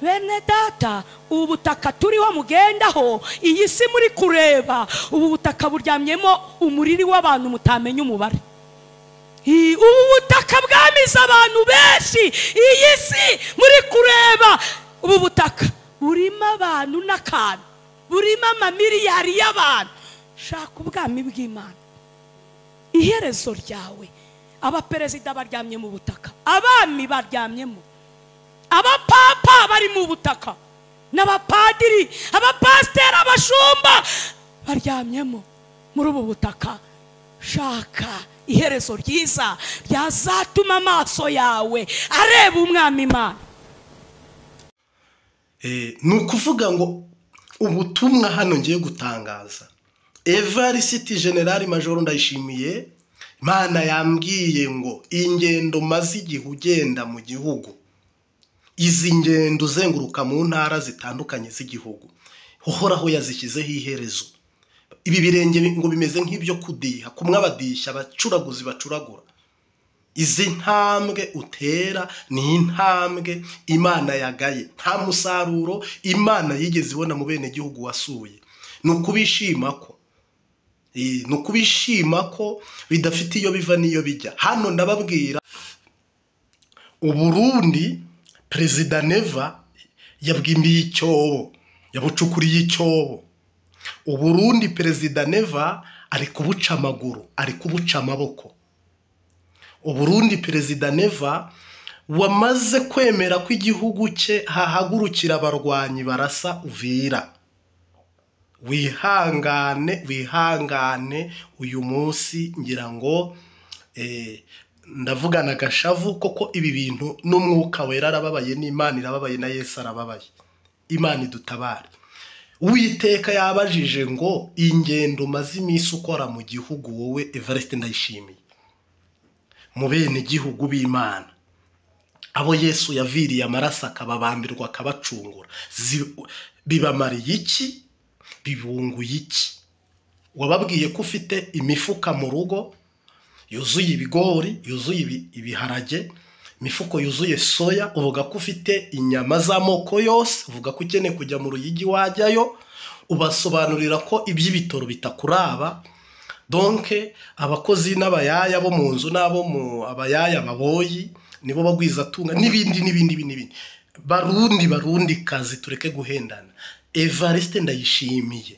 bene data ubutaka turiho mugendaho iyi si muri kureba ubu butaka buryamyemo umuriri w'abantu mutamenya umubare ubu butaka bwamize abantu benshi iyi si muri kureba ubu butaka burimo abantu n'akantu burimo amamiliyari y'abantu shaka ubwami bw'Imana iherezo ryawe abaperezida baryamye mu butaka abami baryamyemo abapapa bari mu butaka n'abapadiri abapasiteri abashumba baryamyemo muri ubu butaka shaka iherezo ryiza ryazatuma amaso yawe areba umwami Imana ni ukuvuga ngo ubutumwa hano ngiye gutangaza Evariste General Major Ndayishimiye Imana yambwiye ngo ingendo maze igihe ugenda mu gihugu izi ngendo uzenguruka mu ntara zitandukanye z'igihugu uhoraho yazishyizeho iherezo ibi birenge ngo bimeze nk'ibyo kudiha kumwe abadisha abacuraguzi bacuragura izi ntambwe utera ni intambwe Imana yagaye nta musaruro Imana yigeze ibona mu bene gihugu wasuye nukubishima ko bidafite iyo biva niyo bijya hano ndababwira Uburundi Perezida Neva yabwimbiye icyobo yabucukuriye icyobo Uburundi Perezida Neva ari kubuca amaguru ari kubuca amaboko Uburundi Perezida Neva wamaze kwemera ko igihugu cye hahagurukira abarwanyi barasa Uvira wihangane uyu munsi ngira ngo ndavugana gashavu koko ibi bintu n'umwuka wera arababaye n'Imana irababaye na Yesu arababaye Imana idutabare Uwiteka yabajije ngo ingendo maze iminsi ukora mu gihugu wowe Evariste Ndayishimiye mu bene gihugu b'Imana abo Yesu yaviriye amaraso akababambirwa akabacungura bibamariye iki bibunguye iki wababwiye ko ufite imifuka mu rugo yuzuye ibigori yuzuye ibiharage imifuko yuzuye soya uvuga ko ufite inyama z'amoko yose uvuga ko ukeneye kujya mu Ruyigi wajyayo ubasobanurira ko iby'ibitoro bitakuraba donc abakozi n'abayaya bo mu nzu nabo mu abayaya baboyi nibo bagwiza tunga n'ibindi barundi kazi tureke guhendana Evariste Ndayishimiye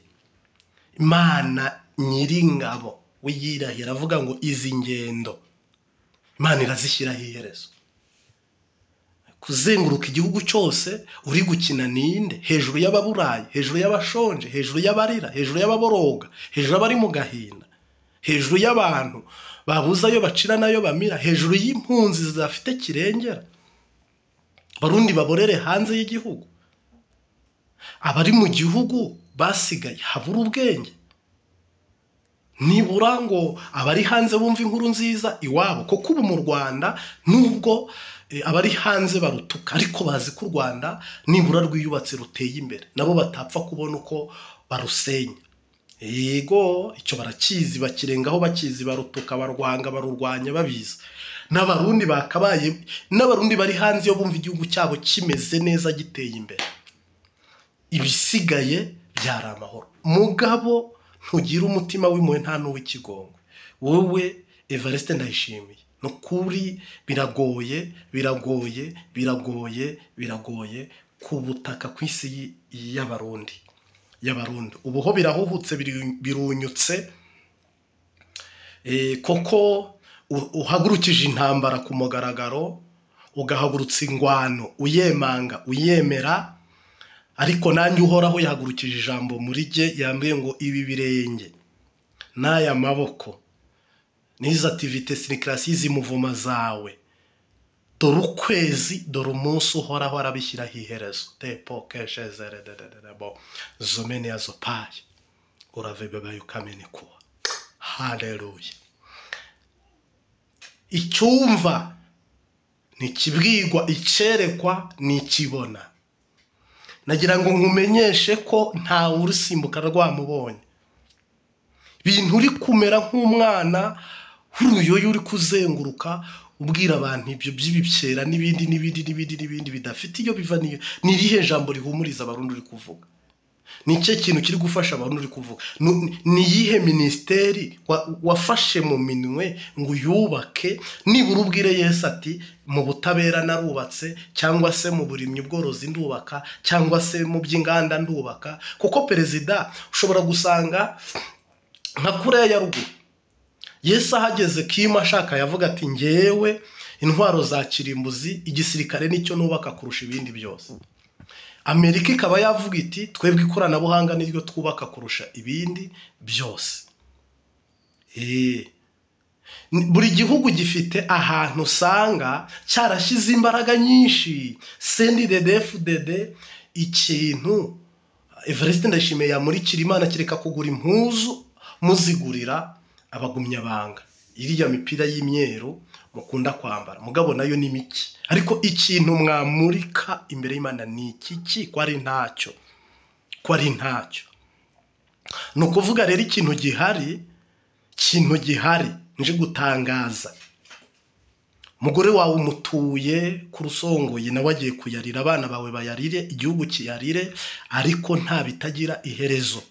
Imana nyiringabo wiyirahira avuga ngo izi ngendo Imana irazishyiraho iherezo kuzenguruka igihugu cyose uri gukina ninde hejuru y'ababurayi hejuru y'abashonje hejuru y'abarira hejuru y'ababoroga hejuru y'abari mu gahinda hejuru y'abantu babuza ayo bacira nayo bamira hejuru y'impunzi zafite kirengera barundi baborere hanze y'igihugu abari mu gihugu basigaye habura ubwenge nibura ngo abari hanze bumva inkuru nziza iwabo kuko ubu mu Rwanda nubwo abari hanze barutuka ariko bazi ko u Rwanda nibura rwiyubatse ruteye imbere nabo batapfa kubona uko barusenya yego icyo barakizi bakirengaho bakizi barutuka barwanga barurwanya babizi n'abarundi bakabaye n'abarundi bari hanze yo bumva igihugu cyabo kimeze neza giteye imbere ibisigaye byari amahoro mugabo ntugira umutima w'impuhwe nta n'uw'ikigongwe wowe Evariste Ndayishimiye nukuri biragoye ku butaka kw'isi y'abarundi ubuho birahuhutse birunyutse koko uhagurukije intambara ku mugaragaro ugahagurutsa ingwano uyemera ariko nanjye uhoraho yahagurukije ijambo muri jye yambwiye ngo ibi birenge n'aya maboko n'izi activite sirikirasi z'imuvuma zawe dore ukwezi dore umunsi uhoraho arabishyiraho iherezo zomene yazo paye uravebe ukamene kuwa haleluya icyumva nikibwirwa icerekwa nikibona nagira ngo nkumenyeshe ko nta urusimbuka rwamubonye bintu uri kumera nk'umwana huruyoyo uri kuzenguruka ubwira abantu ibyo by'ibicera n'ibindi bidafite iyo biva ni irihe jambo rihumuriza abarundi uri kuvuga? Ni cyo kintu kiri gufasha abantu uri kuvuga? Ni yihe ministeri wafashe mu minwe ngo yubake? Nibura ubwire Yesu ati mu butabera narubatse, cyangwa se mu burimyi ubworozi ndubaka, cyangwa se mu by'inganda ndubaka. Kuko perezida ushobora gusanga nka Korea ya ruguru, Yesu ahageze Kima ashaka yavuga ati ngewe intwaro za kirimbuzi igisirikare nicyo nubaka kurusha ibindi byose. Amerika ikaba yavuga iti twebwe ikoranabuhanga niryo twubaka kurusha ibindi byose. Buri gihugu gifite ahantu usanga cyarashize imbaraga nyinshi. CNDD-FDD ikintu Evariste Ndayishimiye yamurikira Imana kireka kugura impuzu muzigurira abagumyabanga, iriya mipira y'imyeru mukunda kwambara, mugabo nayo ni miki. Ariko ikintu mwamurika imbere y'Imana ni iki? Ko ari ntacyo, ni ukuvuga rero ikintu gihari nje gutangaza. Mugore wawe umutuye ku rusongoye, nawe agiye kuyarira, abana bawe bayarire, igihugu kiyarire, ariko nta bitagira iherezo.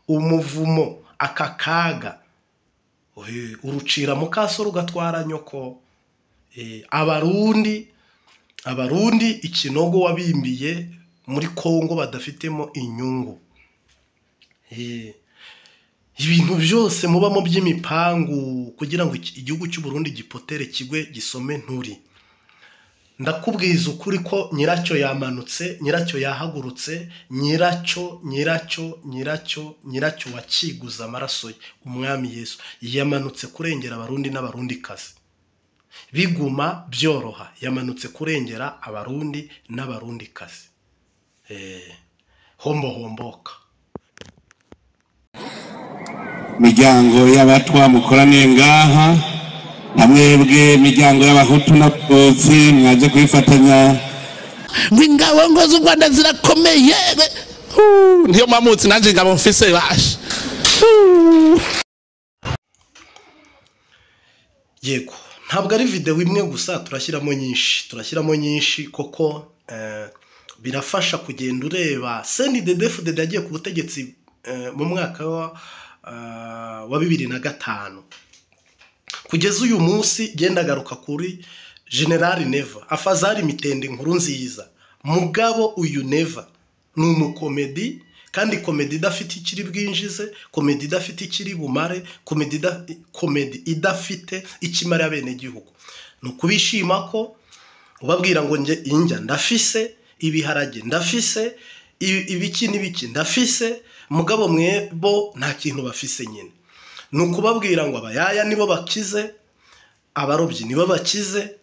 Umuvumo, aka kaga urucira mu kaso rugatwara nyoko. Abarundi ikinogo wabimbiye muri Kongo badafitemo inyungu. Ibintu byose mubamo by'imipangu kugira ngo igihugu cy'u Burundi gipotere kigwe gisome nturi. Ndakubwiza ukuri ko nyiracyo yamanutse, nyiracyo yahagurutse, nyiracyo wakiguza amaraso ye, umwami Yesu yamanutse kurengera abarundi n'abarundikazi. Biguma byoroha, yamanutse kurengera abarundi n'abarundikazi. Homboka miryango y'abatwa mukoraniye ngaha, namwebwe miryango y'abahutu n'abatutsi mwaje kwifatanya. Ingabo ngo z'u Rwanda zirakomeye, niyo mamutsi nanje ngabo mfise bashe. Yego, ntabwo ari video imwe gusa, turashyiramo nyinshi koko. Birafasha kugenda ureba. CNDD-FDD yagiye ku butegetsi mu mwaka wa 2005. Kugeza uyu munsi genda garuka kuri General Neva, Afazari Mitende inkuru nziza. Mugabo uyu Neva ni umukomedi, kandi komedi idafite ikiri bwinjize, komedi idafite ikiri bumare, komedi idafite ikimara abene gihugu. Nukubishima ko ubabwira ngo nje injya ndafise, ibiharage ndafise, ibiki n'ibiki ndafise, mugabo mwebo nta kintu bafise nyine. Nukubabwira ngo abayaya nibo bakize, abarobyi nibo bakize,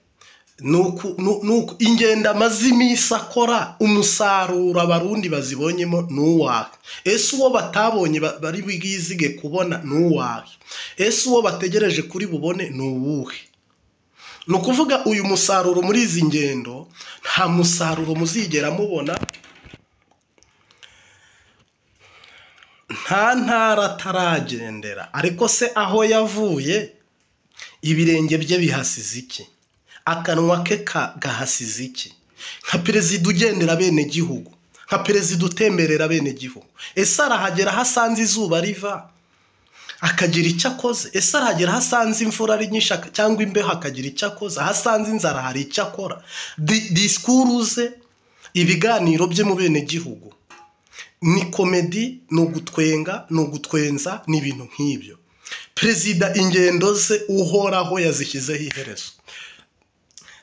nuko ingenda mazimisi akora umusaruro abarundi bazibonyemo nuwahe. Ese uwo batabonye bari bwizige kubona nuwahe. Ese uwo bategereje kuri bubone nuwuhe. Nukuvuga uyu musaruro muri izi ngendo nta musaruro muzigera mubona, nta ntara taragendera. Ariko se aho yavuye ibirenge bye bihasize iki? Akanwa ke gahasize iki? Nka perezida ugendera bene gihugu, nka perezida utemberera bene gihugu, ese arahagera hasanze izuba riva akagira icyo akoze? Ese arahagera hasanze imvura ari nyinshi cyangwa imbeho akagira icyo akoze? Hasanze inzara hari icyo akora? Diskuruze ibiganiro bye mu bene gihugu ni komedi, ni ugutwenga, ni ugutwenza, ni ibintu nk'ibyo. Perezida ingendo ze uhoraho yazishyizeho iherezo.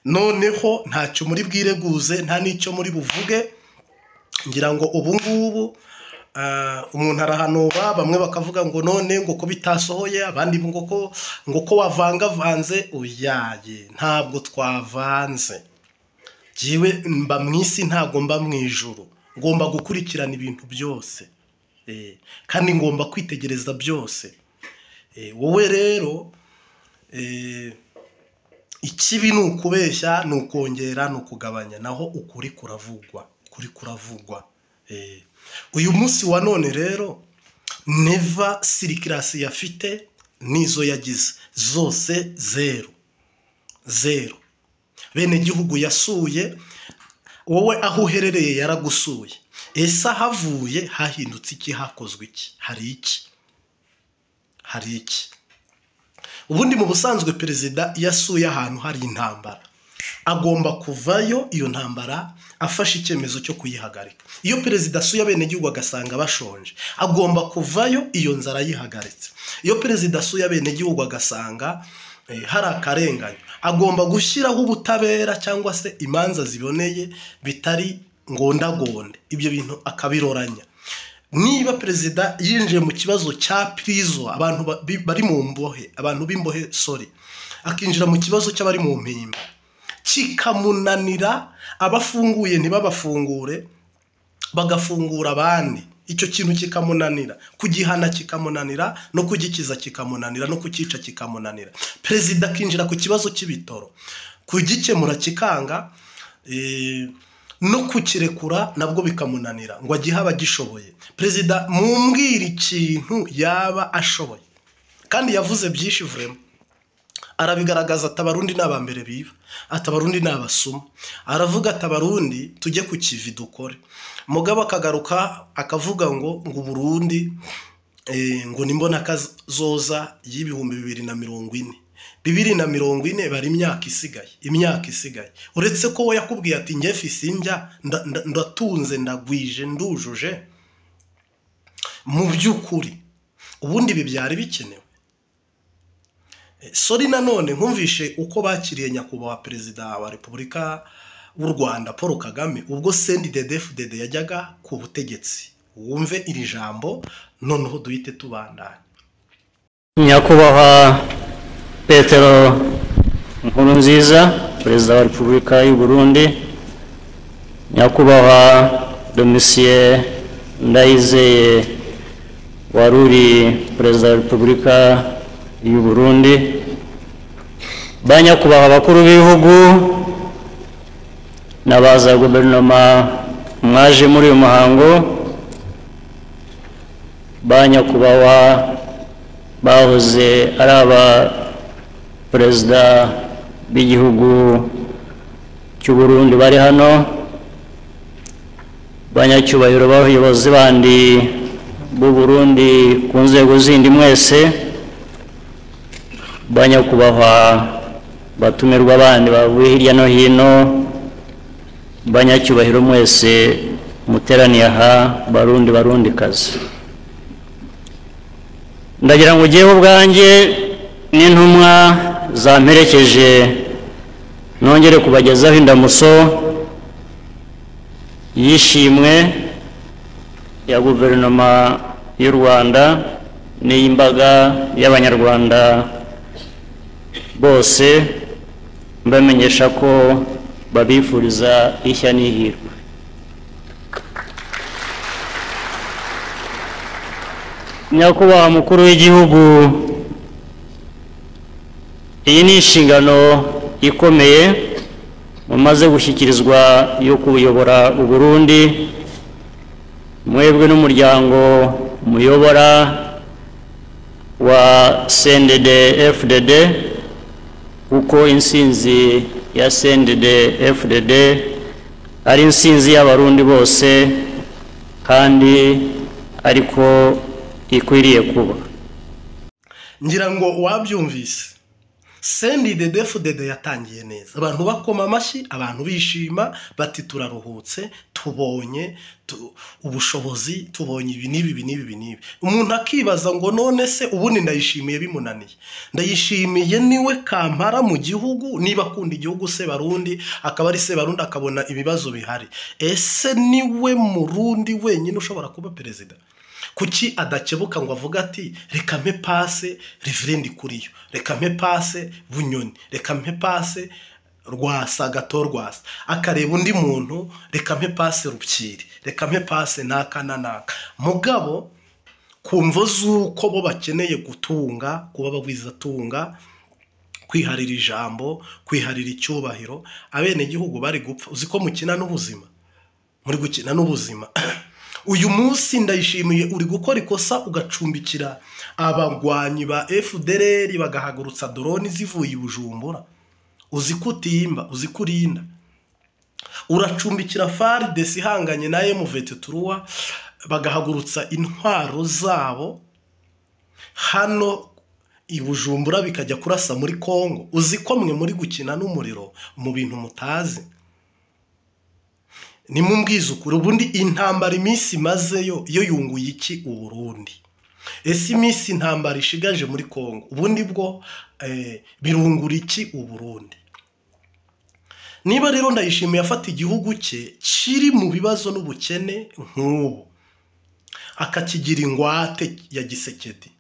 Noneho ntacyo muri bwireguze, nta n'icyo muri buvuge. Ngira ngo ubu ngubu umuntu arahanura, bamwe bakavuga ngo none ngo ko bitasohoye, abandi ngo ko wavangavanze. Uyaye, ntabwo twavanze. Jiwe mba mwisi, ntabwo mba mu ijuru. Ngomba gukurikirana ibintu byose, kandi ngomba kwitegereza byose. Wowe rero ikibi ni ukubeshya, ni ukongera, ni ukugabanya, naho ukuri kuravugwa. Uyu munsi wa none rero Neva sirikirasi yafite nizo yagize zose 0. zero. Bene gihugu yasuye, wowe aho uherereye yaragusuye. Ese havuye hahindutse iki, hakozwe iki? Hari iki? Ubundi mu busanzwe perezida yasuye ahantu hari intambara, agomba kuvayo iyo ntambara afashe icyemezo cyo kuyihagarika. Iyo perezida asuye abenegihugu agasanga bashonje, agomba kuvayo iyo nzara yihagaritse. Iyo perezida asuye abenegihugu agasanga hari akarengane, agomba gushyiraho ubutabera cyangwa se imanza ziboneye bitari ngondagonde, ibyo bintu akabiroranya. Niba perezida yinjiye mu kibazo cya prizo, abantu bari mu mbohe, abantu b'imbohe akinjira mu kibazo cy'abari mu mpimba, kikamunanira, abafunguye ntibabafungure, bagafungura abandi, icyo kintu kikamunanira, kugihana kikamunanira, no kugikiza kikamunanira, no kukica kikamunanira. Perezida akinjira ku kibazo cy'ibitoro, kugikemura kikanga, no kukirekura nabwo bikamunanira ngo agihe abagishoboye. Perezida mumbwira ikintu yaba ashoboye, kandi yavuze byinshi vrema, arabigaragaza ati abarundi n'abambere biba, ati abarundi n'abasuma, aravuga ati abarundi tujye ku kivi dukore. Mugabo akagaruka akavuga ngo Burundi ngo nimbona kazoza y'ibihumbi 2040. 2040 bari imyaka isigaye. Uretse ko we yakubwiye ati nge fisimbya ndatunze ndagwije ndujuje, mu by'ukuri ubundi ibi byari bikenewe. Nanone nkumvishe uko bakiriye nyakubahwa perezida wa Repubulika w'u Rwanda Paul Kagame ubwo CNDD-FDD yajyaga ku butegetsi. Wumve iri jambo noneho duhite tubandanya. Nyakubahwa Petero Nkurunziza, perezida wa Repubulika y'u Burundi, nyakubahwa Domitien Ndayizeye waruri perezida wa Repubulika y'u Burundi, banyakubahwa abakuru b'ibihugu n'abaza guverinoma mwaje muri uyu muhango, banyakubahwa bahoze ari aba perezida b'igihugu cy'u Burundi bari hano, banyacyubahiro b'abayobozi bandi b'u Burundi ku nzego zindi mwese, banyakubahwa batumirwa abandi bavuye hirya no hino, banyacyubahiro mwese muteraniye aha, barundikazi. Ndagira ngo ugiye ubwanjye n'intumwa zamperekeje nongere kubagezaho indamuso yishimwe ya guverinoma y'u Rwanda n'iy'imbaga y'abanyarwanda bose, mbamenyesha ko babifuriza ishya n'ihirwe. Nyakubahwa mukuru w'igihugu, iyi ni inshingano ikomeye mumaze gushyikirizwa yo kuyobora u Burundi, mwebwe n'umuryango muyobora wa CNDD-FDD, kuko insinzi ya CNDD-FDD ari insinzi y'abarundi bose kandi ariko ikwiriye kuba. Ngira ngo wabyumvise, CNDD-FDD yatangiye neza, abantu bakoma amashyi, abantu bishima bati turaruhutse, tubonye ubushobozi, tubonye ibi n'ibi. Umuntu akibaza ngo none se ubundi ndayishimiye bimunaniye? Ndayishimiye niwe kampara mu gihugu, niba akunda igihugu se Barundi, akaba ari se Barundi akabona ibibazo bihari. Ese niwe Murundi wenyine ushobora kuba perezida? Kuki adakebuka ngo avuga ati reka mpe pase Reverend Kuriyo, reka mpe pase Bunyoni, reka mpe pase Rwasa Gatorwasa, akareba undi muntu reka mpe pase Rupyiri, reka mpe pase naka. Mugabo kumvo zuko bo bakeneye gutunga, kuba bagwiza tunga, kwiharira ijambo, kwiharira icyubahiro, abene gihugu bari gupfa. Uziko mukina n'ubuzima, muri gukina n'ubuzima. Uyu munsi ndayishimiye uri gukora ikosa ugacumbikira abagwanyi ba FDLR bagahagurutsa drone zivuye i Bujumbura. uzi kutimba, uzi kurinda, uracumbikira FARDC ihanganye na M23 bagahagurutsa intwaro zabo hano i Bujumbura bikajya kurasa muri Kongo. Uzi ko mwe muri gukina n'umuriro mu bintu mutazi. Nimumbwiza ukuri, ubundi intambara iminsi mazeyo yo yunguye iki u Burundi? Ese iminsi intambara ishigaje muri Kongo ubundi bwo birungura iki u Burundi? Niba rero Ndayishimiye afata igihugu cye kiri mu bibazo n'ubukene nk'ubu akakigira ingwate ya Gisekedi,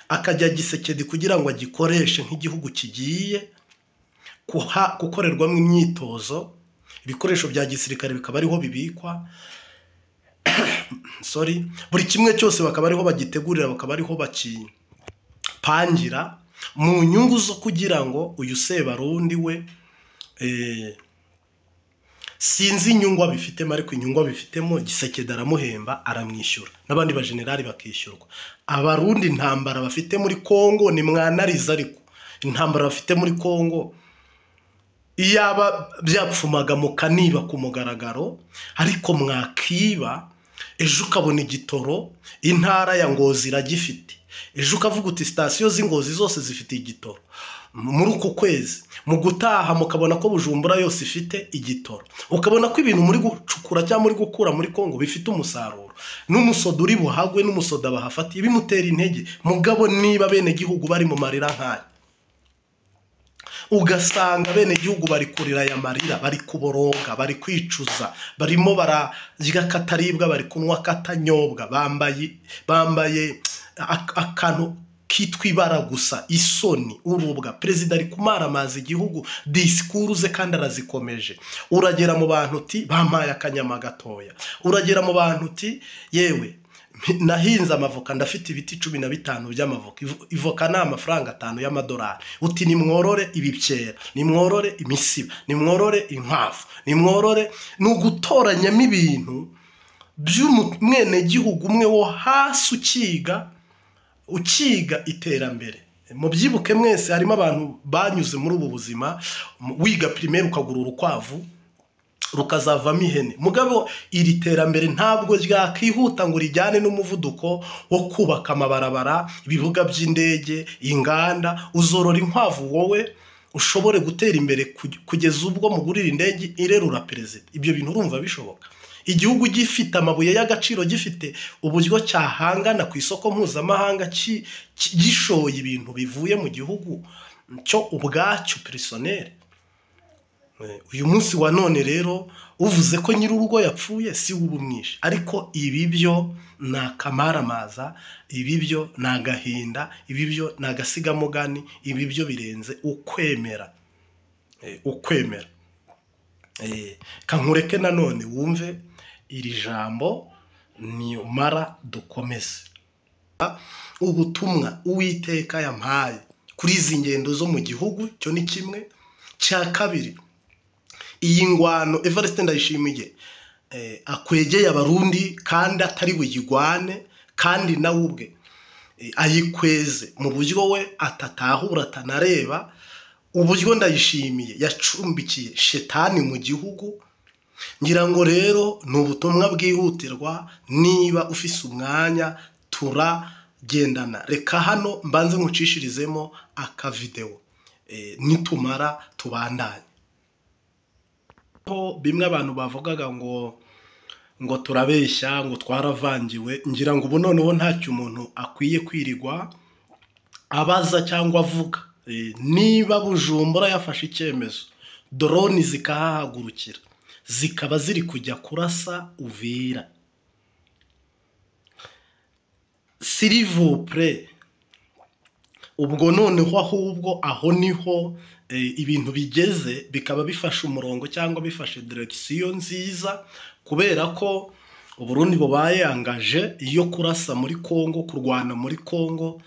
akajya Gisekedi kugira ngo agikoreshe nk'igihugu kigiye gukorerwamo imyitozo, ibikoresho bya gisirikare bikaba ariho bibikwa buri kimwe cyose bakaba ariho bagitegurira, bakaba ariho bakipangira mu nyungu zo kugira ngo uyu Sebarundi we sinzi inyungu abifitemo, ariko inyungu abifitemo Gisekedi aramuhemba, aramwishyura, n'abandi bajenerali bakishyurwa. Abarundi intambara bafite muri Kongo ni mwanariza, ariko intambara bafite muri Kongo iyaba byapfumaga mukaniba ku mugaragaro, ariko mwakiba ejo ukabona igitoro intara ya Ngozi iragifite, ejo ukavuga uti sitasiyo z'Ingozi zose zifite igitoro muri uko kwezi, mu gutaha mukabona ko Bujumbura yose ifite igitoro, ukabona ko ibintu muri gucukura cyangwa muri gukura muri Kongo bifite umusaruro, n'umusodo uri buhagwe n'umusodo bahafatiye bimutera intege. Mugabo niba bene gihugu bari mu marira nk'aya, ugasanga bene gihugu bari kurira ya marira, bari kuboroga, bari kwicuza, barimo bararya kataribwa, bari kunywa katanyobwa, bambaye akantu kitwa ibara gusa, isoni, urubwa. Perezida ari kumaramaza igihugu, disikuru ze kandi arazikomeje. Uragera mu bantu uti bampaye akanyama gatoya, uragera mu bantu uti yewe nahinze amavoka ndafite ibiti 15 by'amavoka, ivoka ni amafaranga 5 y'amadolari, uti nimworore ibibyera, nimworore imisiba, nimworore inkwavu, nimworore. Nugutoranyamo ibintu by'umwene gihugu umwe wo hasi ukiga iterambere. Mubyibuke mwese harimo abantu banyuze muri ubu buzima, wiga primaire ukagura urukwavu rukazavamo ihene. Mugabo iri terambere ntabwo ryakihuta ngo rijyane n'umuvuduko wo kubaka amabarabara, ibibuga by'indege, inganda. Uzorora inkwavu wowe ushobore gutera imbere kugeza ubwo mugurira indege irerura perezida. Ibyo bintu urumva bishoboka? Igihugu gifite amabuye y'agaciro, gifite uburyo cyahangana ku isoko mpuzamahanga, gishoye ibintu bivuye mu gihugu cyo ubwacyo personnel. Uyu munsi wa none rero uvuze ko nyir'urugo yapfuye si ubumwishe, ariko ibi byo nakamaramaza, ibi byo nagahinda, ibi byo nagasigamugani, ibi byo birenze ukwemera. Kankureke nanone wumve iri jambo ni umara dukomeze. Ubutumwa Uwiteka yampaye kuri izi ngendo zo mu gihugu cyo ni kimwe. Cya kabiri, iyi ngwano Evariste Ndayishimiye akwegeye abarundi kandi atari buyigwane, kandi nawe ubwe ayikweze mu buryo we atatahura atanareba, uburyo Ndayishimiye yacumbikiye shetani mu gihugu. Ngira ngo rero ni ubutumwa bwihutirwa, niba ufise umwanya turagendana. Reka hano mbanze nkucishirizemo akavideo nitumara tubandanye. Bimwe abantu bavugaga ngo turabeshya, ngo twaravangiwe. Ngira ngo ubu noneho ntacyo umuntu akwiye kwirigwa abaza cyangwa avuga. Niba Bujumbura yafashe icyemezo, drone zikahahagurukira, zikaba ziri kujya kurasa Uvira, s'il vous plaît, ubwo noneho ahubwo aho niho ibintu bigeze, bikaba bifashe umurongo cyangwa bifashe direction nziza, kubera ko Uburundi bubaye angaje iyo kurasa muri Kongo, kurwana muri Kongo.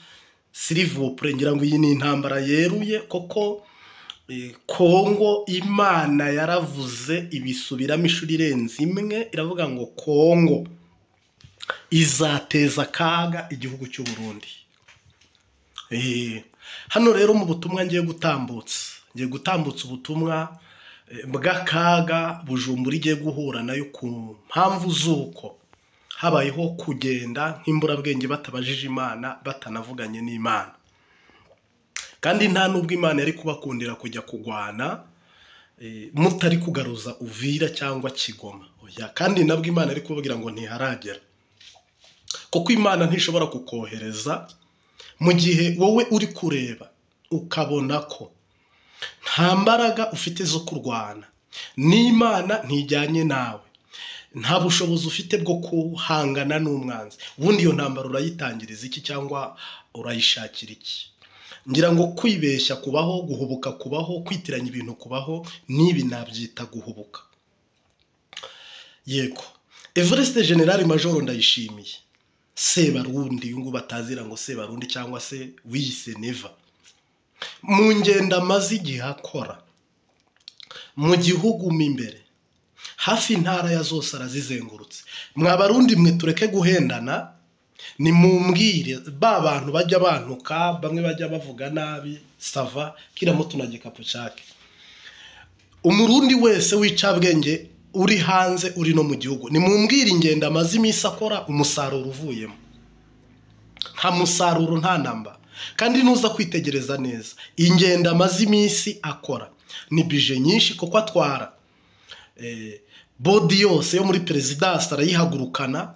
S'il vous plaît, ngira ngo iyi ni intambara yeruye koko. Kongo Imana yaravuze ibisubiramo inshuro irenze imwe, iravuga ngo Kongo izateza akaga igihugu cy'u Burundi. Hano rero mu butumwa ngiye gutambutsa, ngiye gutambutsa ubutumwa bw'akaga Bujumbura igiye guhura nayo ku mpamvu z'uko habayeho kugenda nk'imburabwenge batabajije Imana, batanavuganye n'Imana. Kandi nta nubwo Imana yari kubakundira kujya kugwana mutari kugaruza Uvira cyangwa Kigoma. Oya, kandi nabwo Imana ari kubabwira ngo ntiharagera, kuko Imana ntishobora kukohereza mu gihe wowe uri kureba ukabona ko nta mbaraga ufite zo kurwana, n'Imana ntijyanye nawe, nta bushobozi ufite bwo kuhangana n'umwanzi. Ubundi iyo ntambara urayitangiriza iki cyangwa urayishakira iki? Ngira ngo kwibeshya kubaho, guhubuka kubaho, kwitiranya ibintu kubaho, nibi nabyita guhubuka. Yego, Evariste General Major Ndayishimiye Sebarundi, yungu batazira ngo Sebarundi cyangwa se wiyise Neva, mu ngenda amaze igihe akora mu gihugu mo imbere, hafi intara ya zose arazizengurutse. Mwabarundi mwe tureke guhendana, ni mumbwire ba bantu bajya bantuka, bamwe bajya bavuga nabi, sava kira mutu na gikapo cyake. Umurundi wese wicabwenge uri hanze uri no mu gihugu, ni mumbwire ingenda amaze imisi akora, umusaruro uvuyemo. Nta musaruro, nta namba. Kandi nuza kwitegereza neza, ingenda amaze imisi akora ni bije nyinshi, kuko atwara bodi yose yo muri presidence arayihagurukana,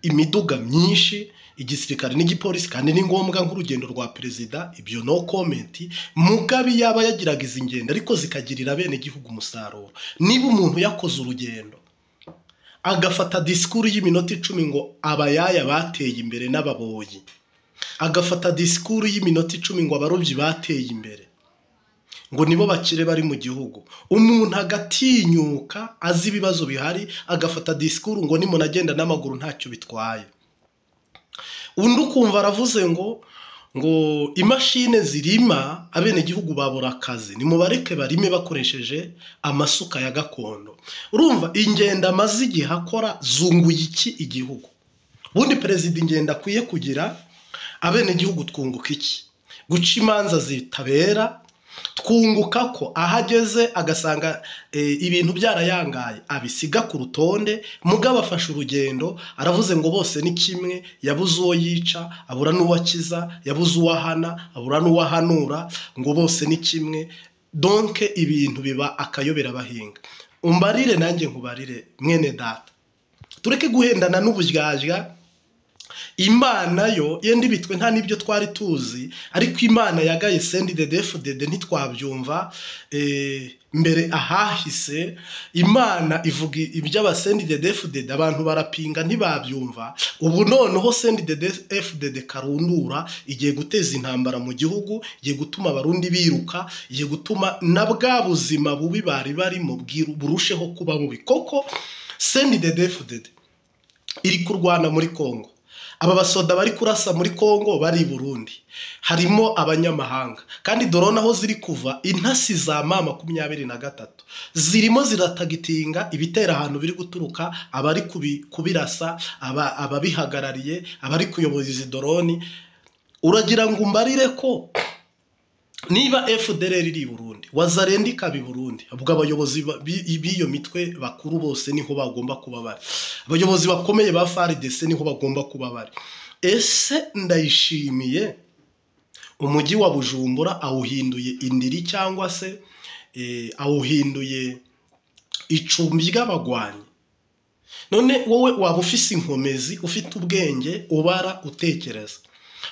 imiduga myinshi, igisirikare n'igipolisi, kandi ni ngombwa nk'urugendo rwa perezida, ibyo no comment. Mugabe yaba yagiraga izi ngenda ariko zikagirira bene gihugu umusaruro. Niba umuntu yakoze urugendo agafata disikuru y'iminota 10 ngo abayaya bateye imbere n'ababoyi, agafata disikuru y'iminota 10 ngo abarobyi bateye imbere, ngo nibo bakire bari mu gihugu, umuntu agatinyuka azi ibibazo bihari, agafata disikuru ngo nimona agenda n'amaguru ntacyo bitwaye. Undi ukumva aravuze ngo imashine zirima abene gihugu babura akazi, ni mubareke barime bakoresheje amasuka ya gakondo. Urumva ingenda amaze igihe akora zunguye iki igihugu? Bundi perezida ingenda akwiye kugira abene gihugu twunguka iki? Guca imanza zitabera, twunguka ko ahageze agasanga ibintu byarayangaye abisiga ku rutonde. Mugabo afashe urugendo aravuze ngo bose ni kimwe, yabuze uwo yica abura n'uwakiza, yabuze uwahana abura n'uwahanura, ngo bose ni kimwe. Donc ibintu biba akayobera bahinga. Umbarire nanjye nkubarire mwene data, tureke guhendana n'uburyarya. Imana yo yendi bitwe nta nibyo twari tuzi, ariko Imana yagaye CNDD-FDD ntitwabyumva mbere ahahise. Imana ivuga iby'aba CNDD-FDD abantu barapinga ntibabyumva. Ubu noneho CNDD-FDD karundura igiye guteza intambara mu gihugu, igiye gutuma abarundi biruka, igiye gutuma na bwa buzima bubi bari barimo burusheho kuba bubi. Koko CNDD-FDD iri kurwana muri Kongo, aba basoda bari kurasa muri Kongo bari Burundi, harimo abanyamahanga. Kandi dorona aho ziri kuva intasi za M23 zirimo ziratagitinga ibitera ahantu biri guturuka, abari kubirasa, ababihagarariye, abari kuyoboza izi doroni. Uragira ngo umbarire ko niba FDLR iri Burundi, Wazalendo ikabi Burundi, ubwo abayobozi b'iyo mitwe bakuru bose niho bagomba kuba bari, abayobozi bakomeye ba FARDC niho bagomba kuba bari. Ese Ndayishimiye umujyi wa Bujumbura awuhinduye indiri cyangwa se awuhinduye icumbi ry'abagwanyi? None wowe waba ufise inkomezi, ufite ubwenge, ubara, utekereza,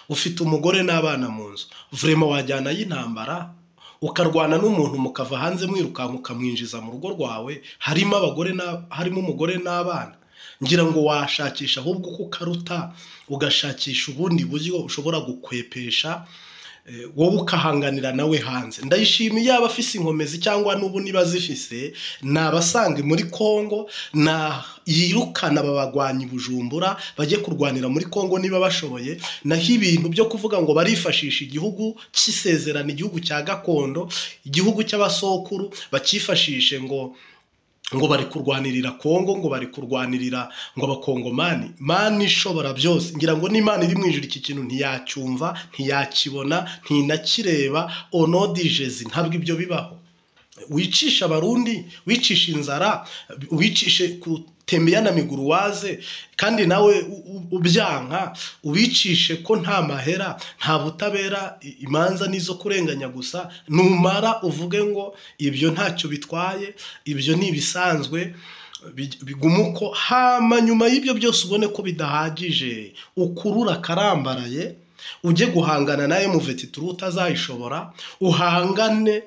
ufite umugore n'abana mu nzu, vraiment wajyana y'intambara ukarwana n'umuntu mukava hanze mwirukanka ukamwinjiza mu rugo rwawe harimo abagore harimo umugore n'abana? Ngira ngo washakisha ahubwo uko karuta ugashakisha ubundi buryo ushobora gukwepesha wowe ukahanganira nawe hanze. Ndayishimiye yaba afise inkomezi cyangwa n'ubu niba zifise, nabasange muri Kongo na yirukana babagwanyi Bujumbura bajye kurwanira muri Kongo niba bashoboye. Naho ibintu byo kuvuga ngo barifashisha igihugu cy'isezerano, igihugu cya gakondo, igihugu cy'abasokuru bakifashishe ngo ngo bari kurwanirira Kongo, ngo bari kurwanirira ngo abakongomani. Mani ishobora byose, ngira ngo n'Imana iri mu ijuru iki kintu ntiyacyumva, ntiyakibona, ntinakireba. Onodijezi ntabwo ibyo bibaho. Wicisha abarundi, wicisha inzara, wicishe kutembeya na miguru waze, kandi nawe ubyanka, ubicishe ko nta mahera, nta butabera, imanza nizo kurenganya gusa, numara uvuge ngo ibyo ntacyo bitwaye, ibyo ni ibisanzwe, bigumuko. Hama nyuma y'ibyo byose ubone ko bidahagije, ukurura karambaraye, ujye guhangana naye muveti turu utazayishobora, uhangane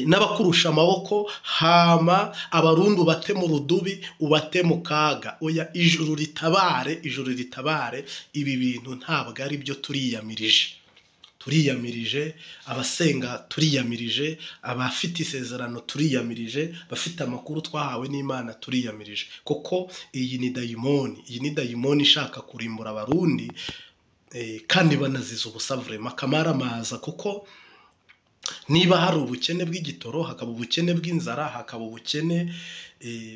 n'abakurusha amaboko, hama abarundi ubate mu rudubi, ubate mu kaga. Oya, ijuru ritabare, ijuru ritabare. Ibi bintu ntabwo ari byo turiyamirije, abasenga turiyamirije, abafite isezerano turiyamirije, bafite amakuru twahawe n'Imana turiyamirije. Koko iyi ni dayimoni ishaka kurimbura abarundi, kandi banaziza ubusa vrema kamaramaza. Kuko niba hari ubukene bw'igitoro, hakaba ubukene bw'inzara, hakaba ubukene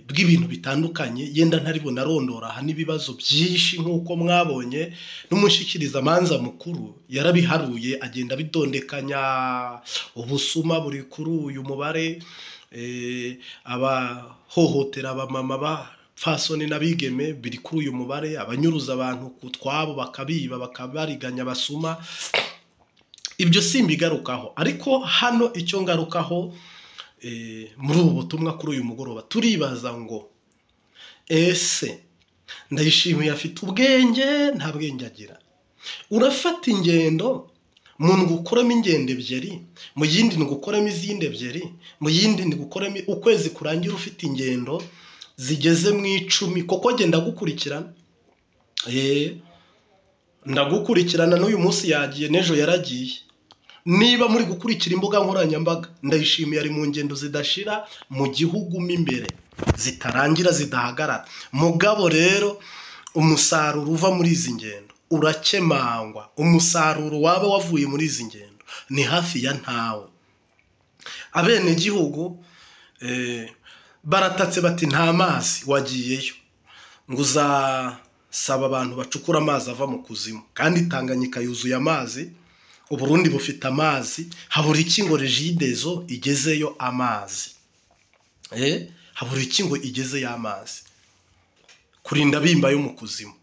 bw'ibintu bitandukanye, yenda ntaribona arondora aha n'ibibazo byinshi nk'uko mwabonye n'umushikiriza manza mukuru yarabiharuye, agenda bidondekanya. Ubusuma buri kuri uyu mubare, abahohotera abamama bapfasoni n'abigeme biri kuri uyu mubare, abanyuruza abantu ku twabo bakabiba bakabariganya basuma. Ibyo simbigarukaho, ariko hano icyo ngarukaho muri ubu butumwa kuri uyu mugoroba, turibaza ngo ese Ndayishimiye afite ubwenge, nta bwenge agira? Urafata ingendo, mu ngukoramo ingendo ebyiri, mu yindi ngukoramo izindi ebyiri, mu yindi ngukoramo ukwezi kurangira ufite ingendo zigeze mu 10. Koko genda gukurikirana, ndagukurikirana n'uyu munsi yagiye, n'ejo yaragiye. Niba muri gukurikira imbuga nkoranyambaga, Ndayishimiye ari mu ngendo zidashira mu gihugu mo imbere, zitarangira, zidahagarara. Mugabo rero umusaruro uva muri izi ngendo urakemangwa, umusaruro waba wavuye muri izi ngendo ni hafi ya ntawe. Abene gihugu baratatse bati nta mazi, wagiyeyo ngo uzasaba abantu bacukura amazi ava mu kuzimu, kandi Tanganyika yuzuye amazi, Uburundi bufite amazi. Habura iki ngo Regideso igezeyo amazi? Habura iki ngo igezeyo amazi? Kurinda bimba yo mu kuzimu.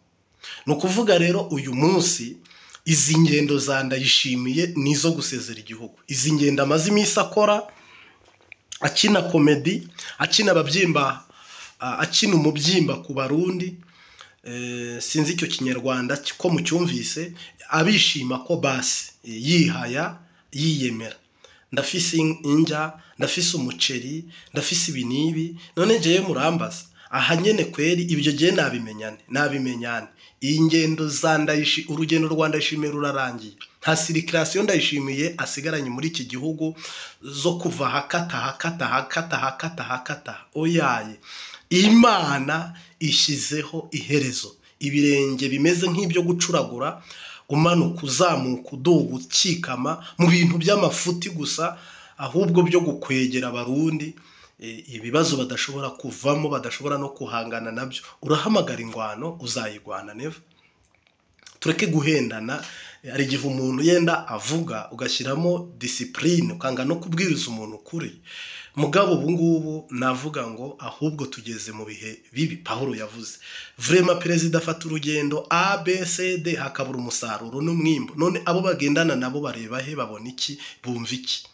No kuvuga rero uyu munsi izi ngendo za Ndayishimiye nizo gusezera igihugu. Izi ngendo amaze iminsi akora, akina komedi, akina ababyimba, akina umubyimba ku Barundi, sinzi icyo kinyarwanda ko mucyumvise, abishima ko basi yihaya yiyemera. Ndafise injya, ndafise umuceri, ndafise ibinibi, none jewe murambaza aha nyene kweri ibyo je nabimenyane. Iyi ngendo za Ndayishimiye, urugendo rwa Ndayishimiye rurarangiye. Nta circulation Ndayishimiye asigaranye muri iki gihugu zo kuva hakata. Oyaye, Imana ishyizeho iherezo. Ibirenge bimeze nk'ibyo gucuragura, umanuka uzamuka uduga ukikama mu bintu by'amafuti gusa, ahubwo byo gukwegera abarundi ibibazo badashobora kuvamo, badashobora no kuhangana nabyo. Urahamagara ingwano, uzayigwana neva. Tureke guhendana. Hari igihe umuntu yenda avuga ugashyiramo discipline, ukanga no kubwiriza umuntu kuri. Mugabo ubu ngubu navuga ngo ahubwo tugeze mu bihe bibi. Pawulo yavuze vrema perezida afata urugendo ABCD hakabura umusaruro n'umwimbo. None abo bagendana nabo bareba he, babona iki, bumva iki?